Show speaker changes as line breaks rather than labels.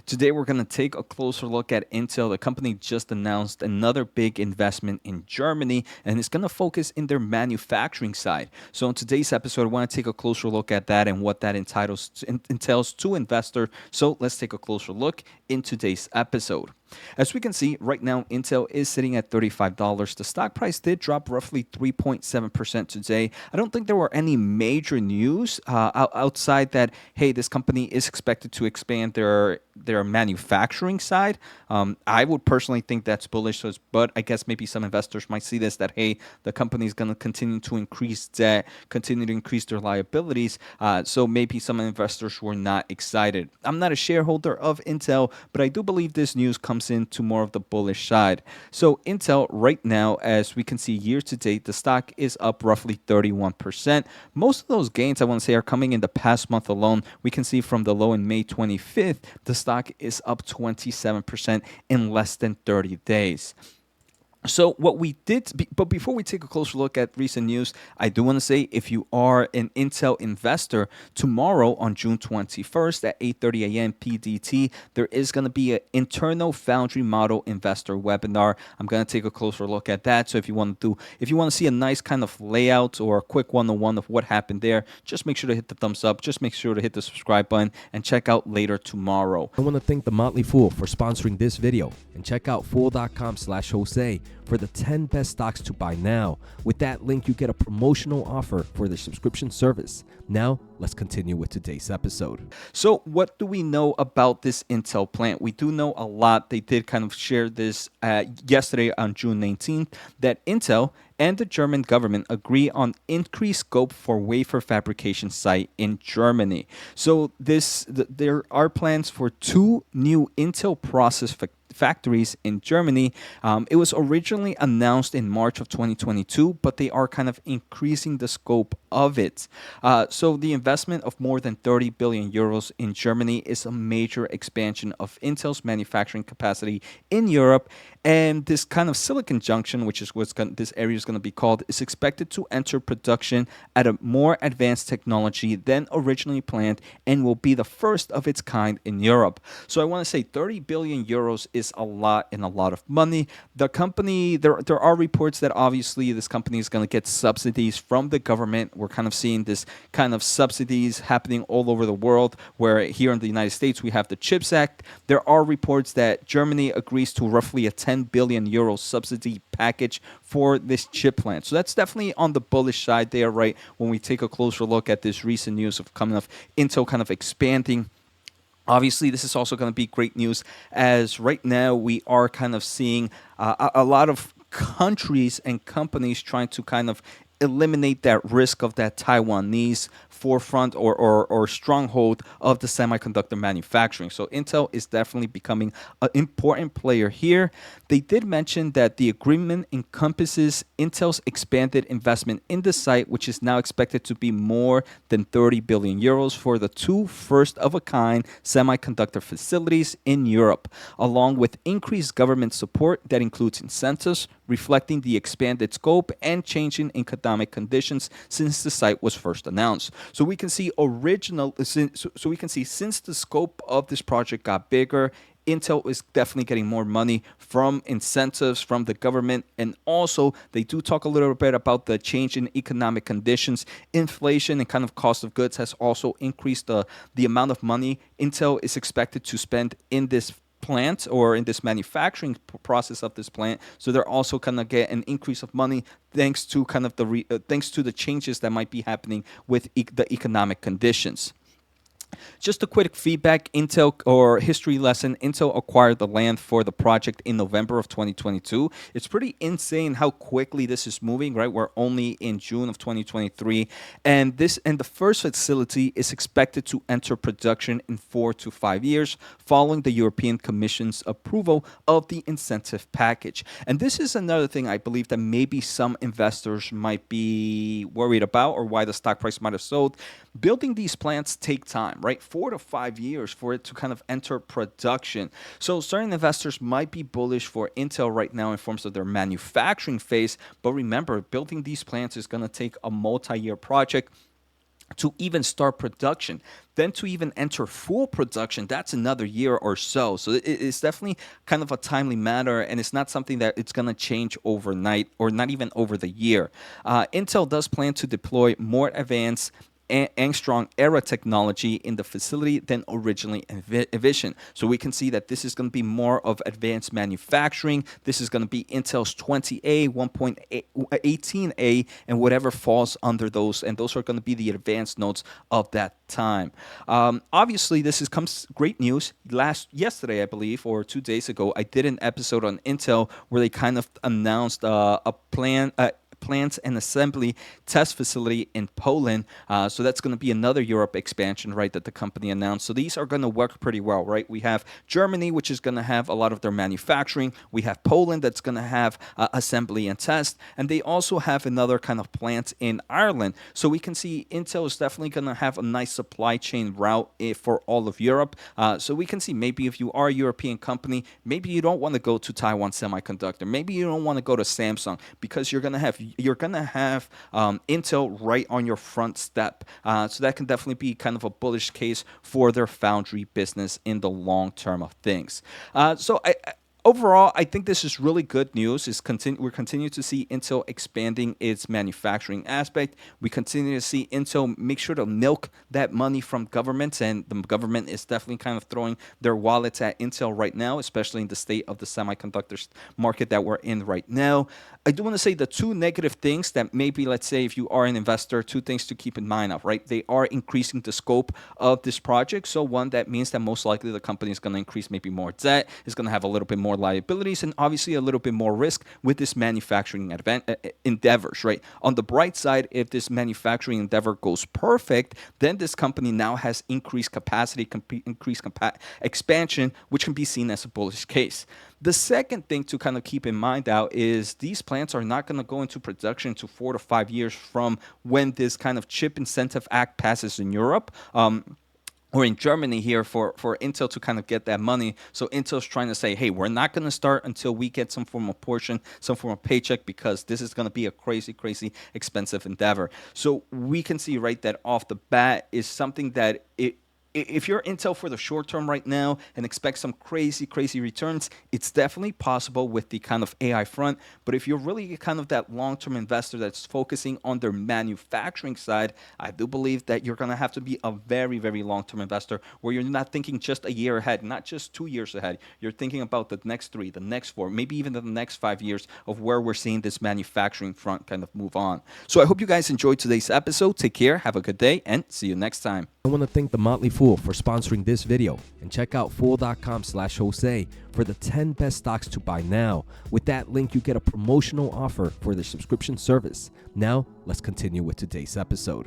Today, we're going to take a closer look at Intel. The company just announced another big investment in Germany, and it's going to focus in their manufacturing side. So, in today's episode, I want to take a closer look at that and what that entails to investor. So, let's take a closer look in today's episode. As we can see, right now, Intel is sitting at $35. The stock price did drop roughly 3.7% today. I don't think there were any major news outside that, hey, this company is expected to expand their manufacturing side. I would personally think that's bullish, but I guess maybe some investors might see this that, hey, the company is going to continue to increase debt, continue to increase their liabilities. So maybe some investors were not excited. I'm not a shareholder of Intel, but I do believe this news comes into more of the bullish side. So Intel right now, as we can see year to date, the stock is up roughly 31%. Most of those gains, I want to say, are coming in the past month alone. We can see from the low in May 25th, the stock is up 27% in less than 30 days. So what we did, but before we take a closer look at recent news, I do want to say if you are an Intel investor, tomorrow on June 21st at 8:30 a.m. PDT, there is going to be an internal foundry model investor webinar. I'm going to take a closer look at that. So if you want to see a nice kind of layout or a quick one-on-one of what happened there, just make sure to hit the thumbs up. Just make sure to hit the subscribe button and check out later tomorrow.
I want to thank the Motley Fool for sponsoring this video, and check out fool.com/Jose for the 10 best stocks to buy now. With that link, you get a promotional offer for the subscription service. Now, let's continue with today's episode.
So what do we know about this Intel plant? We do know a lot. They did kind of share this yesterday on June 19th, that Intel and the German government agree on increased scope for wafer fabrication site in Germany. So there are plans for 2 new Intel process factories in Germany. It was originally announced in March of 2022, but they are kind of increasing the scope of it. So the investment of more than 30 billion euros in Germany is a major expansion of Intel's manufacturing capacity in Europe. And this kind of Silicon Junction, which is what this area is going to be called, is expected to enter production at a more advanced technology than originally planned and will be the first of its kind in Europe. So I want to say 30 billion euros is a lot and a lot of money. The company, there are reports that obviously this company is going to get subsidies from the government. We're kind of seeing this kind of subsidies happening all over the world, where here in the United States we have the CHIPS Act. There are reports that Germany agrees to roughly a 10 billion euro subsidy package for this chip plant. So that's definitely on the bullish side there, right? When we take a closer look at this recent news of coming of Intel kind of expanding. Obviously, this is also going to be great news, as right now we are kind of seeing a lot of countries and companies trying to kind of eliminate that risk of that Taiwanese forefront or stronghold of the semiconductor manufacturing. So Intel is definitely becoming an important player here. They did mention that the agreement encompasses Intel's expanded investment in the site, which is now expected to be more than 30 billion euros for the 2 first-of-a-kind semiconductor facilities in Europe, along with increased government support that includes incentives, reflecting the expanded scope and changing economic conditions since the site was first announced. So we can see since the scope of this project got bigger, Intel is definitely getting more money from incentives from the government. And also, they do talk a little bit about the change in economic conditions. Inflation and kind of cost of goods has also increased the amount of money Intel is expected to spend in this plant or in this manufacturing process of this plant. So they're also going to get an increase of money thanks to kind of thanks to the changes that might be happening with the economic conditions. Just a quick feedback Intel or history lesson. Intel acquired the land for the project in November of 2022. It's pretty insane how quickly this is moving, right? We're only in June of 2023. And the first facility is expected to enter production in 4 to 5 years following the European Commission's approval of the incentive package. And this is another thing I believe that maybe some investors might be worried about, or why the stock price might have sold. Building these plants take time, right? 4 to 5 years for it to kind of enter production. So certain investors might be bullish for Intel right now in terms of their manufacturing phase. But remember, building these plants is going to take a multi-year project. to even start production. Then to even enter full production, that's another year or so. So it's definitely kind of a timely matter, and it's not something that it's going to change overnight or not even over the year. Intel does plan to deploy more advanced Angstrom era technology in the facility than originally envisioned. So we can see that this is going to be more of advanced manufacturing. This is going to be Intel's 20A, 1.18A, and whatever falls under those. And those are going to be the advanced nodes of that time. Obviously, this is comes great news. Yesterday, I believe, or 2 days ago, I did an episode on Intel where they kind of announced a plan. Plants and assembly test facility in Poland. So that's going to be another Europe expansion, right, that the company announced. So these are going to work pretty well, right? We have Germany, which is going to have a lot of their manufacturing. We have Poland that's going to have assembly and test. And they also have another kind of plant in Ireland. So we can see Intel is definitely going to have a nice supply chain route for all of Europe. So we can see maybe if you are a European company, maybe you don't want to go to Taiwan Semiconductor. Maybe you don't want to go to Samsung because you're going to have Intel right on your front step. So that can definitely be kind of a bullish case for their foundry business in the long term of things. Overall, I think this is really good news. We're continuing to see Intel expanding its manufacturing aspect. We continue to see Intel make sure to milk that money from governments, and the government is definitely kind of throwing their wallets at Intel right now, especially in the state of the semiconductor market that we're in right now. I do want to say the two negative things that maybe, let's say, if you are an investor, two things to keep in mind of, right? They are increasing the scope of this project. So one, that means that most likely the company is going to increase maybe more debt, is going to have a little bit more liabilities, and obviously a little bit more risk with this manufacturing endeavors, right? On the bright side, if this manufacturing endeavor goes perfect, then this company now has increased capacity, expansion, which can be seen as a bullish case. The second thing to kind of keep in mind out is these plants are not going to go into production to 4 to 5 years from when this kind of chip incentive act passes in Europe. Or in Germany here for Intel to kind of get that money. So Intel's trying to say, hey, we're not going to start until we get some form of portion, some form of paycheck, because this is going to be a crazy, crazy expensive endeavor. So we can see right that off the bat is something that if you're Intel for the short term right now and expect some crazy, crazy returns, it's definitely possible with the kind of AI front. But if you're really kind of that long-term investor that's focusing on their manufacturing side, I do believe that you're going to have to be a very, very long-term investor where you're not thinking just a year ahead, not just 2 years ahead. You're thinking about the next 3, the next 4, maybe even the next 5 years of where we're seeing this manufacturing front kind of move on. So I hope you guys enjoyed today's episode. Take care, have a good day, and see you next time.
I want to thank The Motley Fool for sponsoring this video, and check out fool.com/Jose for the 10 best stocks to buy now. With that link, you get a promotional offer for the subscription service. Now, let's continue with today's episode.